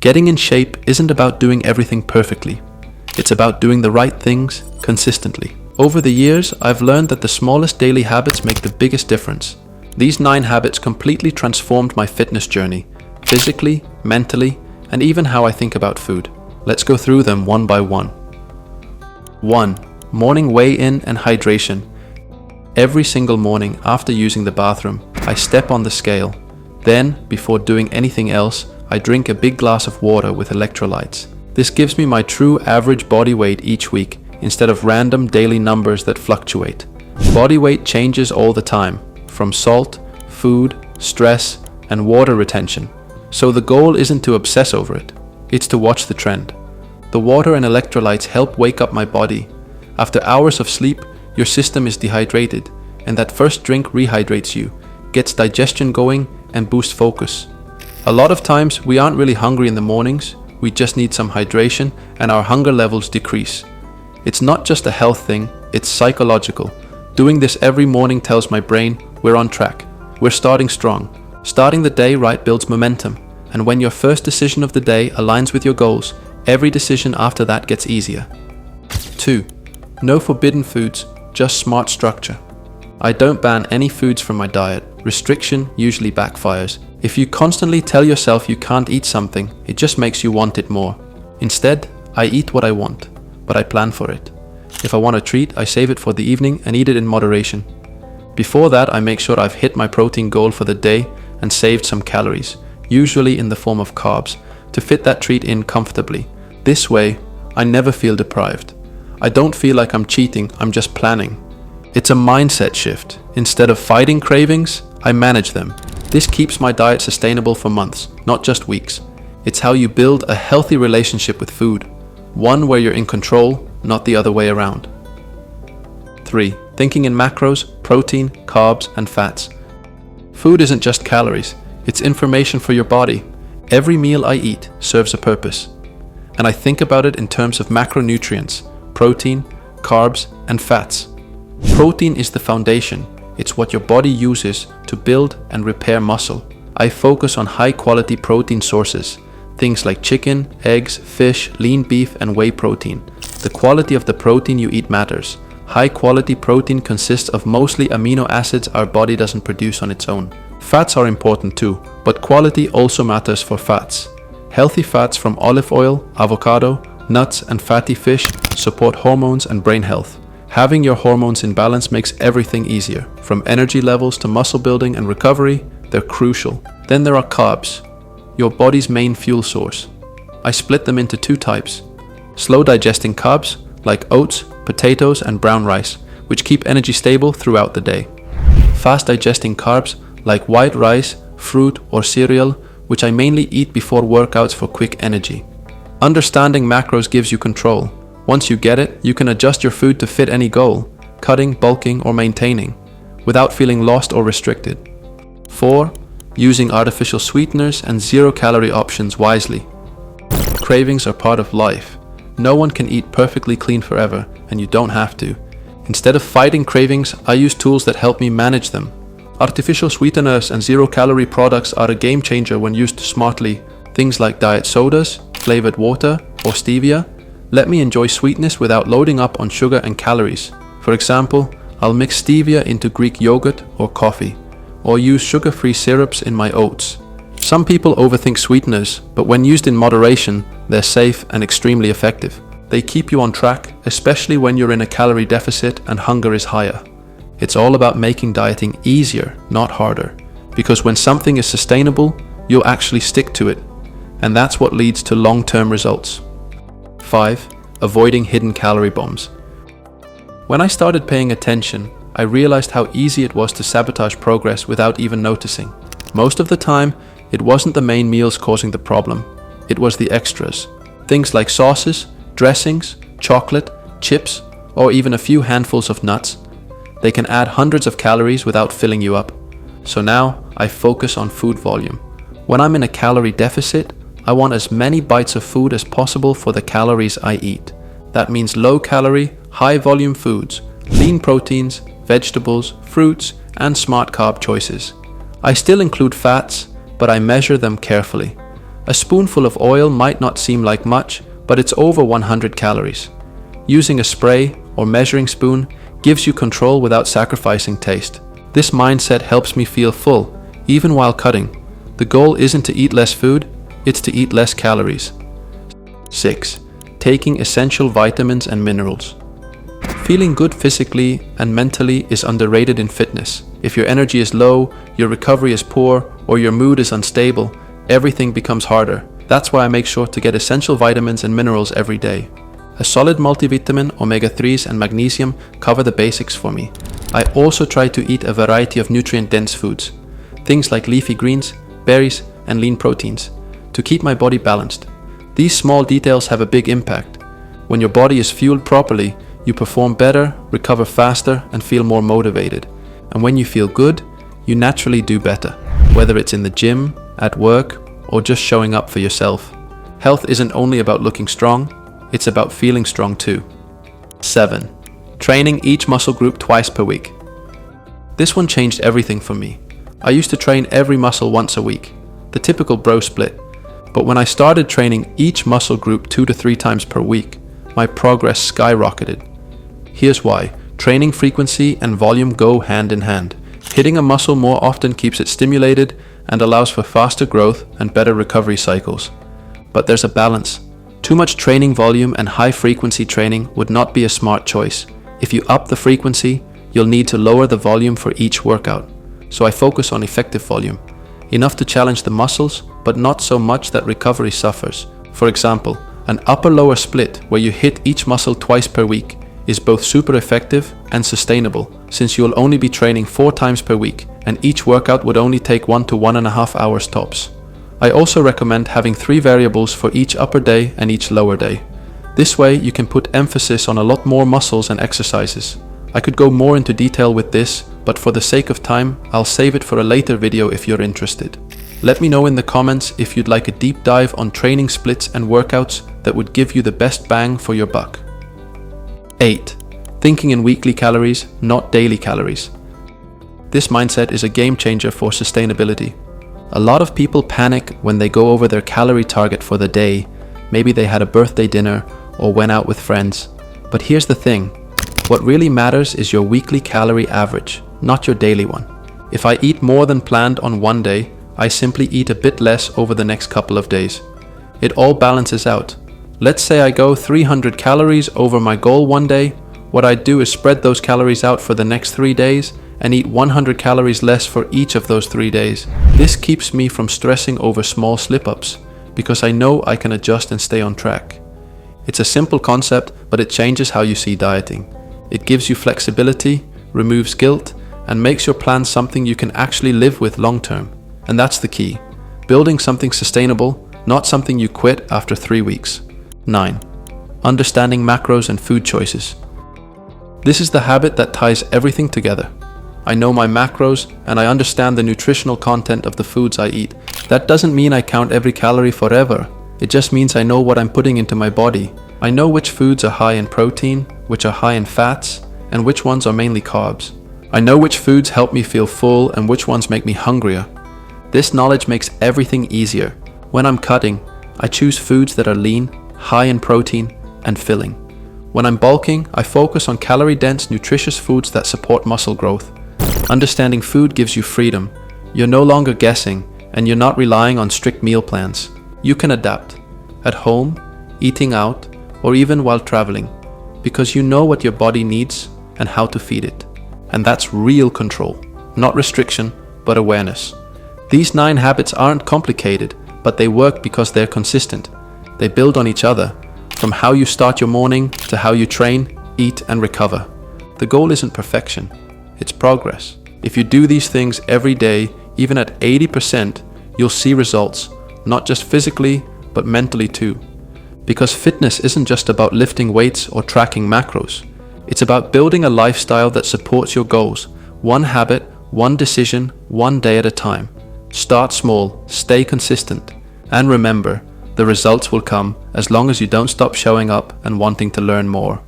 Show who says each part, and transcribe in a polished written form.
Speaker 1: Getting in shape isn't about doing everything perfectly. It's about doing the right things consistently. Over the years, I've learned that the smallest daily habits make the biggest difference. These 9 habits completely transformed my fitness journey, physically, mentally, and even how I think about food. Let's go through them one by one. 1. Morning weigh-in and hydration. Every single morning after using the bathroom, I step on the scale. Then, before doing anything else, I drink a big glass of water with electrolytes. This gives me my true average body weight each week, instead of random daily numbers that fluctuate. Body weight changes all the time, from salt, food, stress, and water retention. So the goal isn't to obsess over it, it's to watch the trend. The water and electrolytes help wake up my body. After hours of sleep, your system is dehydrated, and that first drink rehydrates you, gets digestion going, and boosts focus. A lot of times we aren't really hungry in the mornings, we just need some hydration and our hunger levels decrease. It's not just a health thing, it's psychological. Doing this every morning tells my brain we're on track, we're starting strong. Starting the day right builds momentum, and when your first decision of the day aligns with your goals, every decision after that gets easier. 2. No forbidden foods, just smart structure. I don't ban any foods from my diet. Restriction usually backfires. If you constantly tell yourself you can't eat something, it just makes you want it more. Instead, I eat what I want, but I plan for it. If I want a treat, I save it for the evening and eat it in moderation. Before that, I make sure I've hit my protein goal for the day and saved some calories, usually in the form of carbs, to fit that treat in comfortably. This way, I never feel deprived. I don't feel like I'm cheating, I'm just planning. It's a mindset shift. Instead of fighting cravings, I manage them. This keeps my diet sustainable for months, not just weeks. It's how you build a healthy relationship with food, one where you're in control, not the other way around. 3. Thinking in macros, protein, carbs, and fats. Food isn't just calories, it's information for your body. Every meal I eat serves a purpose, and I think about it in terms of macronutrients, protein, carbs, and fats. Protein is the foundation. It's what your body uses to build and repair muscle. I focus on high-quality protein sources, things like chicken, eggs, fish, lean beef, and whey protein. The quality of the protein you eat matters. High-quality protein consists of mostly amino acids our body doesn't produce on its own. Fats are important too, but quality also matters for fats. Healthy fats from olive oil, avocado, nuts, and fatty fish support hormones and brain health. Having your hormones in balance makes everything easier. From energy levels to muscle building and recovery, they're crucial. Then there are carbs, your body's main fuel source. I split them into 2 types. Slow digesting carbs, like oats, potatoes, and brown rice, which keep energy stable throughout the day. Fast digesting carbs, like white rice, fruit, or cereal, which I mainly eat before workouts for quick energy. Understanding macros gives you control. Once you get it, you can adjust your food to fit any goal, cutting, bulking, or maintaining, without feeling lost or restricted. 4. Using artificial sweeteners and zero-calorie options wisely. Cravings are part of life. No one can eat perfectly clean forever, and you don't have to. Instead of fighting cravings, I use tools that help me manage them. Artificial sweeteners and zero-calorie products are a game changer when used smartly. Things like diet sodas, flavored water, or stevia let me enjoy sweetness without loading up on sugar and calories. For example, I'll mix stevia into Greek yogurt or coffee, or use sugar-free syrups in my oats. Some people overthink sweeteners, but when used in moderation, they're safe and extremely effective. They keep you on track, especially when you're in a calorie deficit and hunger is higher. It's all about making dieting easier, not harder, because when something is sustainable, you'll actually stick to it, and that's what leads to long-term results. 5. Avoiding hidden calorie bombs. When I started paying attention, I realized how easy it was to sabotage progress without even noticing. Most of the time, it wasn't the main meals causing the problem, it was the extras. Things like sauces, dressings, chocolate, chips, or even a few handfuls of nuts. They can add hundreds of calories without filling you up. So now, I focus on food volume. When I'm in a calorie deficit, I want as many bites of food as possible for the calories I eat. That means low-calorie, high-volume foods, lean proteins, vegetables, fruits, and smart carb choices. I still include fats, but I measure them carefully. A spoonful of oil might not seem like much, but it's over 100 calories. Using a spray or measuring spoon gives you control without sacrificing taste. This mindset helps me feel full, even while cutting. The goal isn't to eat less food, it's to eat less calories. 6. Taking essential vitamins and minerals. Feeling good physically and mentally is underrated in fitness. If your energy is low, your recovery is poor, or your mood is unstable, everything becomes harder. That's why I make sure to get essential vitamins and minerals every day. A solid multivitamin, omega-3s and magnesium cover the basics for me. I also try to eat a variety of nutrient-dense foods, things like leafy greens, berries, and lean proteins, to keep my body balanced. These small details have a big impact. When your body is fueled properly, you perform better, recover faster, and feel more motivated. And when you feel good, you naturally do better, whether it's in the gym, at work, or just showing up for yourself. Health isn't only about looking strong, it's about feeling strong too. 7. Training each muscle group twice per week. This one changed everything for me. I used to train every muscle once a week, the typical bro split. But when I started training each muscle group 2 to 3 times per week, my progress skyrocketed. Here's why. Training frequency and volume go hand in hand. Hitting a muscle more often keeps it stimulated and allows for faster growth and better recovery cycles. But there's a balance. Too much training volume and high frequency training would not be a smart choice. If you up the frequency, you'll need to lower the volume for each workout. So I focus on effective volume. Enough to challenge the muscles, but not so much that recovery suffers. For example, an upper-lower split where you hit each muscle twice per week is both super effective and sustainable, since you'll only be training 4 times per week and each workout would only take 1 to 1.5 hours tops. I also recommend having 3 variables for each upper day and each lower day. This way you can put emphasis on a lot more muscles and exercises. I could go more into detail with this, but for the sake of time, I'll save it for a later video if you're interested. Let me know in the comments if you'd like a deep dive on training splits and workouts that would give you the best bang for your buck. 8. Thinking in weekly calories, not daily calories. This mindset is a game changer for sustainability. A lot of people panic when they go over their calorie target for the day. Maybe they had a birthday dinner or went out with friends. But here's the thing. What really matters is your weekly calorie average, not your daily one. If I eat more than planned on one day, I simply eat a bit less over the next couple of days. It all balances out. Let's say I go 300 calories over my goal one day. What I do is spread those calories out for the next 3 days and eat 100 calories less for each of those 3 days. This keeps me from stressing over small slip-ups because I know I can adjust and stay on track. It's a simple concept, but it changes how you see dieting. It gives you flexibility, removes guilt, and makes your plan something you can actually live with long term. And that's the key. Building something sustainable, not something you quit after 3 weeks. 9. Understanding macros and food choices. This is the habit that ties everything together. I know my macros and I understand the nutritional content of the foods I eat. That doesn't mean I count every calorie forever. It just means I know what I'm putting into my body. I know which foods are high in protein, which are high in fats, and which ones are mainly carbs. I know which foods help me feel full and which ones make me hungrier. This knowledge makes everything easier. When I'm cutting, I choose foods that are lean, high in protein, and filling. When I'm bulking, I focus on calorie-dense, nutritious foods that support muscle growth. Understanding food gives you freedom. You're no longer guessing, and you're not relying on strict meal plans. You can adapt, at home, eating out, or even while traveling, because you know what your body needs and how to feed it. And that's real control, not restriction, but awareness. These 9 habits aren't complicated, but they work because they're consistent. They build on each other, from how you start your morning to how you train, eat, and recover. The goal isn't perfection, it's progress. If you do these things every day, even at 80%, you'll see results, not just physically, but mentally too. Because fitness isn't just about lifting weights or tracking macros. It's about building a lifestyle that supports your goals, one habit, one decision, one day at a time. Start small, stay consistent, and remember, the results will come as long as you don't stop showing up and wanting to learn more.